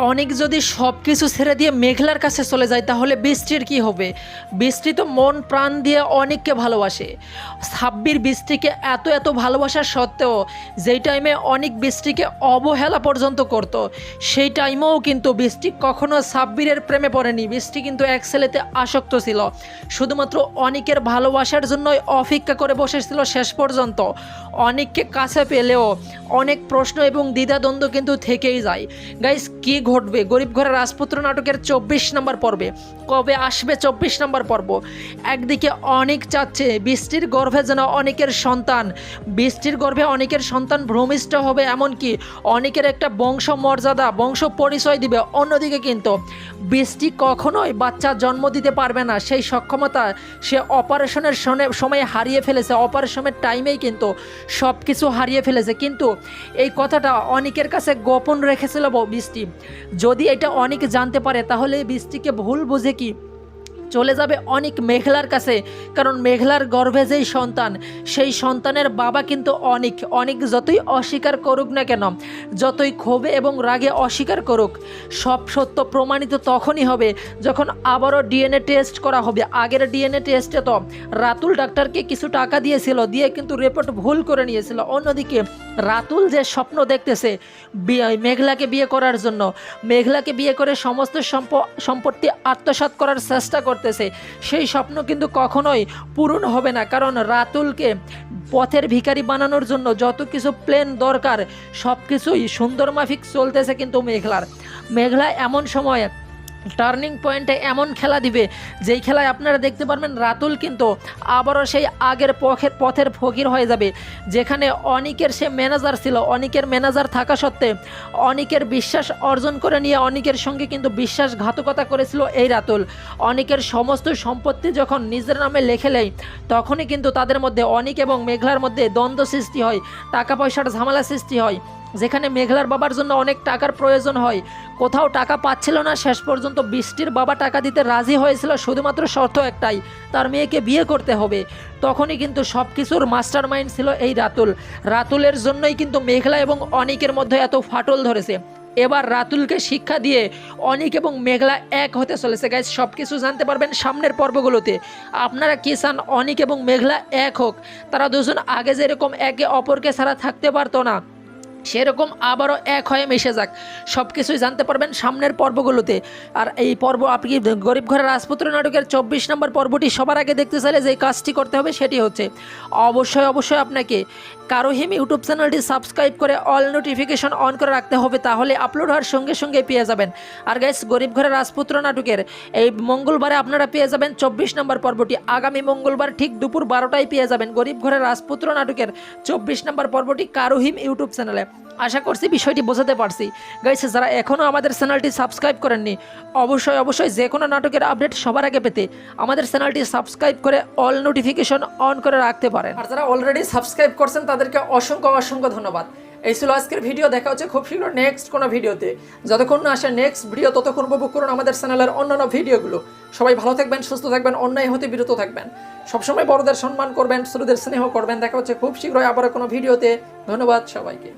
অনেক যদি সব কিছু ছেড়ে দিয়ে মেঘলার কাছে চলে যায় তাহলে বৃষ্টির কি হবে? বৃষ্টি তো মন প্রাণ দিয়ে অনেককে ভালোবাসে। সাব্বির বৃষ্টিকে এত এত ভালোবাসার সত্ত্বেও যেই টাইমে অনেক বৃষ্টিকে অবহেলা পর্যন্ত করত, সেই টাইমেও কিন্তু বৃষ্টি কখনো সাব্বিরের প্রেমে পড়েনি। বৃষ্টি কিন্তু এক ছেলেতে আসক্ত ছিল, শুধুমাত্র অনেকের ভালোবাসার জন্যই অপেক্ষা করে বসেছিল শেষ পর্যন্ত। অনেককে কাছে পেলেও অনেক প্রশ্ন এবং দ্বিধাদ্বন্দ্ব কিন্তু থেকেই যায়। গাইস, কি ঘটবে গরিব ঘরের রাজপুত্র নাটকের 24 নম্বর পর্বে? কবে আসবে 24 নম্বর পর্ব? একদিকে অনেক চাচ্ছে বৃষ্টির গর্ভে যেন অনেকের সন্তান, বৃষ্টির গর্ভে অনেকের সন্তান ভূমিষ্ঠ হবে, এমনকি অনেকের একটা বংশ মর্যাদা, বংশ পরিচয় দিবে। অন্যদিকে কিন্তু বৃষ্টি কখনোই বাচ্চা জন্ম দিতে পারবে না, সেই সক্ষমতা সে অপারেশনের সময় হারিয়ে ফেলেছে। অপারেশনের টাইমেই কিন্তু সব কিছু হারিয়ে ফেলেছে। কিন্তু এই কথাটা অনেকের কাছে গোপন রেখেছিল বৃষ্টি। যদি এটা অনেকে জানতে পারে তাহলে বৃষ্টিকে ভুল বুঝে কি চলে যাবে অনেক মেঘলার কাছে। কারণ মেঘলার গর্ভে যেই সন্তান, সেই সন্তানের বাবা কিন্তু অনেক যতই অস্বীকার করুক না কেন, যতই ক্ষোভে এবং রাগে অস্বীকার করুক, সব সত্য প্রমাণিত তখনই হবে যখন আবারও ডিএনএ টেস্ট করা হবে। আগের ডিএনএ টেস্টে তো রাতুল ডাক্তারকে কিছু টাকা দিয়েছিল, দিয়ে কিন্তু রিপোর্ট ভুল করে নিয়েছিল। অন্যদিকে রাতুল যে স্বপ্ন দেখতেছে মেঘলাকে বিয়ে করার জন্য, মেঘলাকে বিয়ে করে সমস্ত সম্পত্তি আত্মসাৎ করার চেষ্টা করতেছে, সেই স্বপ্ন কিন্তু কখনোই পূরণ হবে না। কারণ রাতুলকে পথের ভিখারি বানানোর জন্য যত কিছু প্ল্যান দরকার সব কিছুই সুন্দর মাফিক চলতেছে। কিন্তু মেঘলা এমন সময় টার্নিং পয়েন্টে এমন খেলা দিবে, যেই খেলায় আপনারা দেখতে পারবেন রাতুল কিন্তু আবারও সেই আগের পথের ফকির হয়ে যাবে। যেখানে অনেকের সে ম্যানেজার ছিল, অনেকের ম্যানেজার থাকা সত্ত্বে অনেকের বিশ্বাস অর্জন করে নিয়ে অনেকের সঙ্গে কিন্তু বিশ্বাসঘাতকতা করেছিল এই রাতুল। অনেকের সমস্ত সম্পত্তি যখন নিজের নামে লেখে নেয়, তখনই কিন্তু তাদের মধ্যে অনেক এবং মেঘলার মধ্যে দ্বন্দ্ব সৃষ্টি হয়, টাকা পয়সার ঝামেলা সৃষ্টি হয়। যেখানে মেঘলার বাবার জন্য অনেক টাকার প্রয়োজন হয়, কোথাও টাকা পাচ্ছিল না, শেষ পর্যন্ত বৃষ্টির বাবা টাকা দিতে রাজি হয়েছিল, শুধুমাত্র শর্ত একটাই, তার মেয়েকে বিয়ে করতে হবে। তখনই কিন্তু সব কিছুর মাস্টার মাইন্ড ছিল এই রাতুলের জন্যই কিন্তু মেঘলা এবং অনেকের মধ্যে এত ফাটল ধরেছে। এবার রাতুলকে শিক্ষা দিয়ে অনেক এবং মেঘলা এক হতে চলেছে। গাইস, সব কিছু জানতে পারবেন সামনের পর্বগুলোতে। আপনারা কি চান অনেক এবং মেঘলা এক হোক? তারা দুজন আগে যেরকম একে অপরকে ছাড়া থাকতে পারতো না, সেরকম আবারও এক হয়ে মিশে যাক। সব কিছুই জানতে পারবেন সামনের পর্বগুলোতে। আর এই পর্ব আপনি গরিব ঘরের রাজপুত্র নাটকের 24 নম্বর পর্বটি সবার আগে দেখতে চাইলে যে কাজটি করতে হবে সেটি হচ্ছে অবশ্যই আপনাকে কারোহিম ইউটিউব চ্যানেলটি সাবস্ক্রাইব করে অল নোটিফিকেশন অন করে রাখতে হবে, তাহলে আপলোড হওয়ার সঙ্গে সঙ্গে পেয়ে যাবেন। আর গাইস, গরিব ঘরের রাজপুত্র নাটকের এই মঙ্গলবারে আপনারা পেয়ে যাবেন 24 নম্বর পর্বটি। আগামী মঙ্গলবার ঠিক দুপুর 12টায় পেয়ে যাবেন গরিব ঘরের রাজপুত্র নাটকের 24 নম্বর পর্বটি কারোহিম ইউটিউব চ্যানেলে। আশা করছি বিষয়টি বোঝাতে পারছি। গাইস, যারা এখনও আমাদের চ্যানেলটি সাবস্ক্রাইব করেননি, অবশ্যই যে কোনো নাটকের আপডেট সবার আগে পেতে আমাদের চ্যানেলটি সাবস্ক্রাইব করে অল নোটিফিকেশন অন করে রাখতে পারেন। আর যারা অলরেডি সাবস্ক্রাইব করছেন তাদেরকে অসংখ্য ধন্যবাদ। এই ছিল আজকের ভিডিও। দেখা হচ্ছে খুব শীঘ্র নেক্সট কোনো ভিডিওতে। যতক্ষণ না আসে নেক্সট ভিডিও, ততক্ষণ উপভোগ করুন আমাদের চ্যানেলের অন্যান্য ভিডিওগুলো। সবাই ভালো থাকবেন, সুস্থ থাকবেন, অন্যায় হতে বিরত থাকবেন, সবসময় বড়দের সম্মান করবেন, ছোটদের স্নেহ করবেন। দেখা হচ্ছে খুব শীঘ্রই আবার কোনো ভিডিওতে। ধন্যবাদ সবাইকে।